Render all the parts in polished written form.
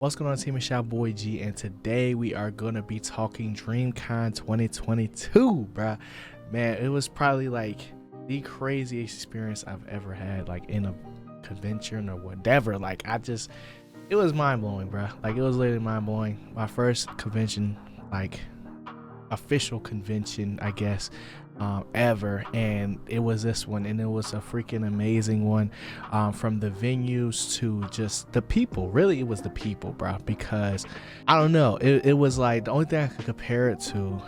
What's going on, team? It's your boy G, and today we are gonna be talking DreamCon 2022, bruh. Man, it was probably like the craziest experience I've ever had, like in a convention or whatever. Like, it was mind blowing, bruh. Like, it was literally mind blowing. My first convention, like official convention, I guess, ever, and it was this one, and it was a freaking amazing one. From the venues to just the people. Really, it was the people, bro, because I don't know, it was like the only thing I could compare it to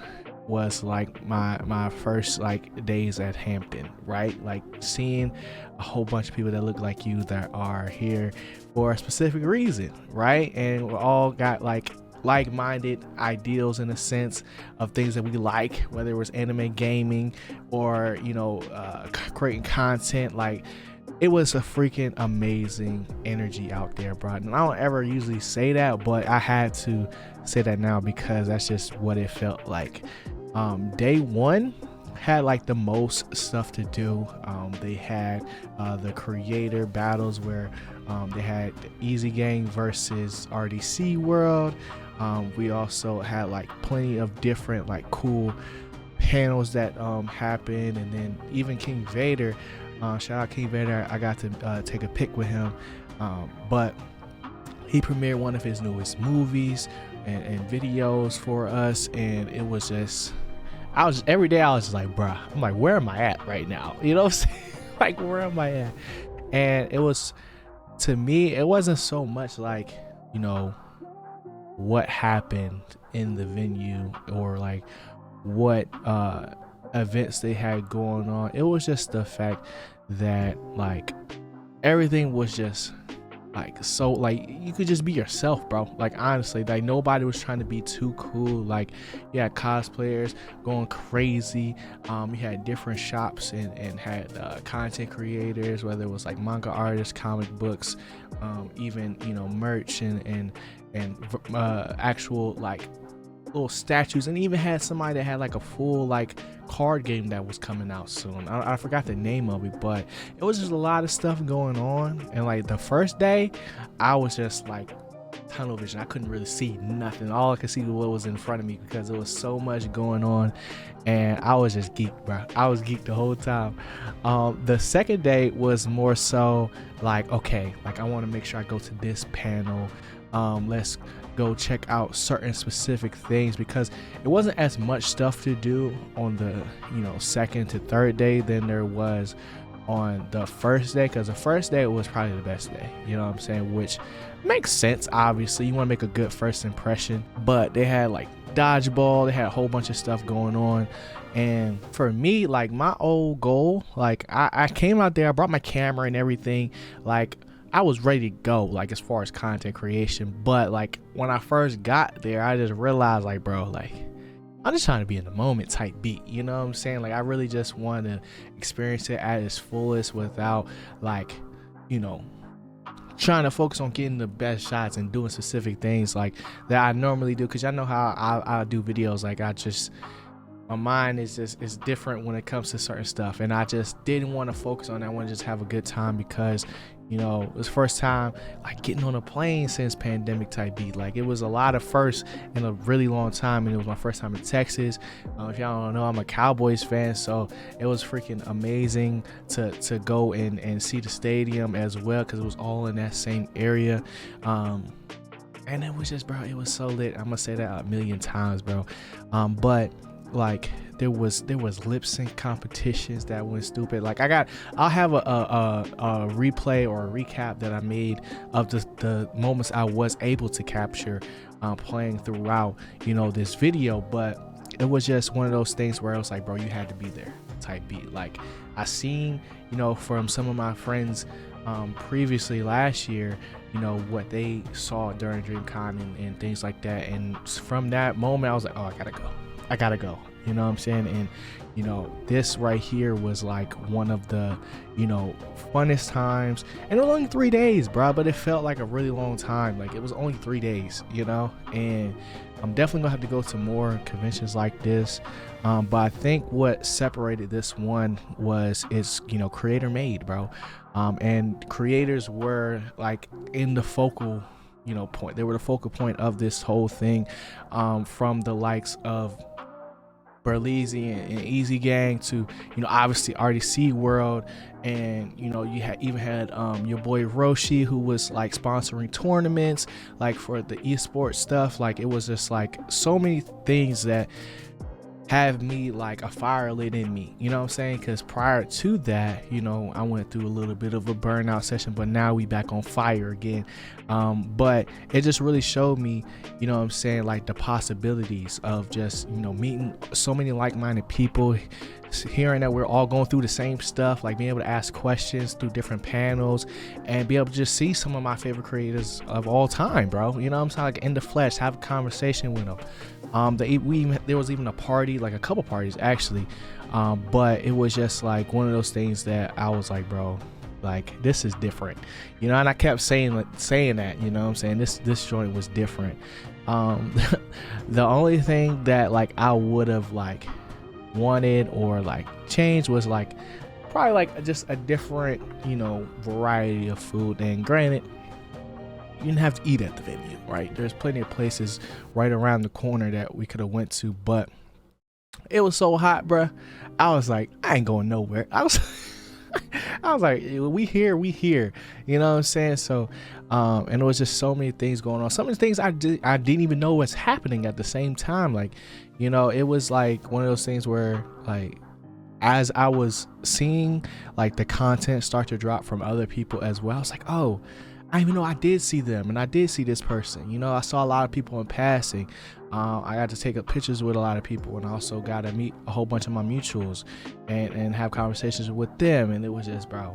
was like my first like days at Hampton, right? Like seeing a whole bunch of people that look like you that are here for a specific reason, right? And we all got like-minded ideals in a sense of things that we like, whether it was anime, gaming, or creating content. Like, it was a freaking amazing energy out there, bro. And I don't ever usually say that, but I had to say that now because that's just what it felt like. Day one had like the most stuff to do. They had the creator battles where they had the Easy Gang versus RDC World. We also had like plenty of different like cool panels that happened, and then even King Vader, shout out King Vader, I got to take a pic with him, but he premiered one of his newest movies and videos for us, and it was just, every day I was just like, bruh, I'm like, where am I at right now? You know what I'm saying? Like, where am I at? And it was, to me, it wasn't so much like, what happened in the venue or like what events they had going on. It was just the fact that like everything was just like, so like you could just be yourself, bro. Like, honestly, like nobody was trying to be too cool. Like, you had cosplayers going crazy. You had different shops and had content creators, whether it was like manga artists, comic books, even merch and actual like little statues, and even had somebody that had like a full like card game that was coming out soon. I forgot the name of it, but it was just a lot of stuff going on. And like the first day, I was just like tunnel vision. I couldn't really see nothing. All I could see was what was in front of me because there was so much going on, and I was just geeked, bro. I was geeked the whole time. The second day was more so like, okay, like I want to make sure I go to this panel. Let's go check out certain specific things, because it wasn't as much stuff to do on the second to third day than there was on the first day, because the first day was probably the best day, you know what I'm saying, which makes sense. Obviously you want to make a good first impression, but they had like dodgeball, they had a whole bunch of stuff going on. And for me, like my old goal, like I came out there, I brought my camera and everything, like I was ready to go, like as far as content creation. But like when I first got there, I just realized, like, bro, like I'm just trying to be in the moment type beat, you know what I'm saying? Like I really just want to experience it at its fullest without like trying to focus on getting the best shots and doing specific things like that I normally do, because y'all know how I do videos. Like my mind is different when it comes to certain stuff, and I just didn't want to focus on that. I want to just have a good time, because it was the first time like getting on a plane since pandemic type beat. Like, it was a lot of firsts in a really long time, and it was my first time in Texas. If y'all don't know, I'm a Cowboys fan, so it was freaking amazing to go and see the stadium as well, because it was all in that same area. And it was just, bro, it was so lit. I'm gonna say that a million times, bro. But like there was lip sync competitions that went stupid. Like I'll have a replay or a recap that I made of the moments I was able to capture playing throughout this video. But it was just one of those things where it was like, bro, you had to be there type beat. Like I seen from some of my friends previously last year, what they saw during DreamCon and things like that, and from that moment I was like, oh, I gotta go, you know what I'm saying? And this right here was like one of the funnest times, and it was only 3 days, bro, but it felt like a really long time. Like, it was only 3 days, and I'm definitely gonna have to go to more conventions like this. But I think what separated this one was it's creator made, bro. And creators were like in the focal point. They were the focal point of this whole thing, from the likes of Burleezy and Easy Gang to obviously RDC World, and you even had your boy Roshi, who was like sponsoring tournaments like for the esports stuff. Like it was just like so many things that have me like a fire lit in me, you know what I'm saying? Because prior to that, I went through a little bit of a burnout session, but now we back on fire again. But it just really showed me, what I'm saying, like the possibilities of just meeting so many like-minded people, hearing that we're all going through the same stuff, like being able to ask questions through different panels and be able to just see some of my favorite creators of all time, bro. You know what I'm saying? Like in the flesh, have a conversation with them. There was even a party, like a couple parties actually, but it was just like one of those things that I was like, bro, like this is different, and I kept saying that, you know what I'm saying, this joint was different. The only thing that like I would have like wanted or like changed was like probably like just a different variety of food. And granted, you didn't have to eat at the venue, right? There's plenty of places right around the corner that we could have went to, but it was so hot, bruh. I was like, I ain't going nowhere. I was like, we here, you know what I'm saying? So, and it was just so many things going on. Some of the things I didn't even know was happening at the same time. Like, it was like one of those things where like, as I was seeing like the content start to drop from other people as well, I was like, oh, I even know I did see them, and I did see this person. I saw a lot of people in passing. I got to take up pictures with a lot of people, and I also got to meet a whole bunch of my mutuals and have conversations with them. And it was just, bro,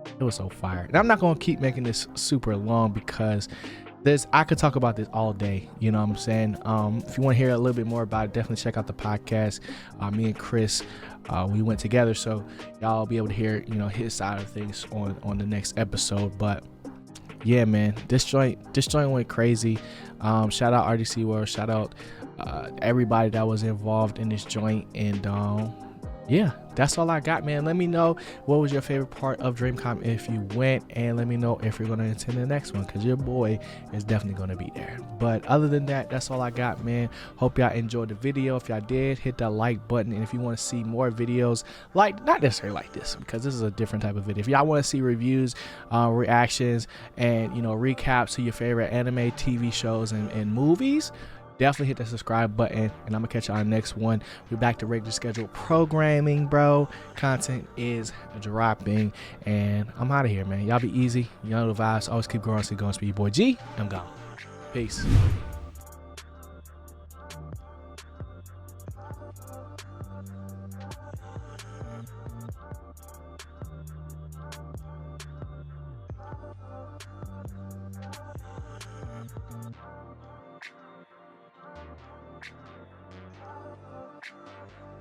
it was so fire. And I'm not going to keep making this super long because I could talk about this all day. You know what I'm saying? If you want to hear a little bit more about it, definitely check out the podcast. Me and Chris, we went together, so y'all be able to hear, his side of things on the next episode. But yeah, man, this joint went crazy. Shout out RDC World, shout out everybody that was involved in this joint. And yeah, that's all I got, man. Let me know what was your favorite part of DreamCon if you went, and let me know if you're going to attend the next one, because your boy is definitely going to be there. But other than that, that's all I got, man. Hope y'all enjoyed the video. If y'all did, hit that like button. And if you want to see more videos, like not necessarily like this, because this is a different type of video. If y'all want to see reviews, reactions, and recaps to your favorite anime, TV shows, and movies, definitely hit that subscribe button, and I'm gonna catch y'all on the next one. We're back to regular scheduled programming, bro. Content is dropping, and I'm out of here, man. Y'all be easy. Y'all know the vibes. Always keep growing. So going to be your boy G. I'm gone. Peace.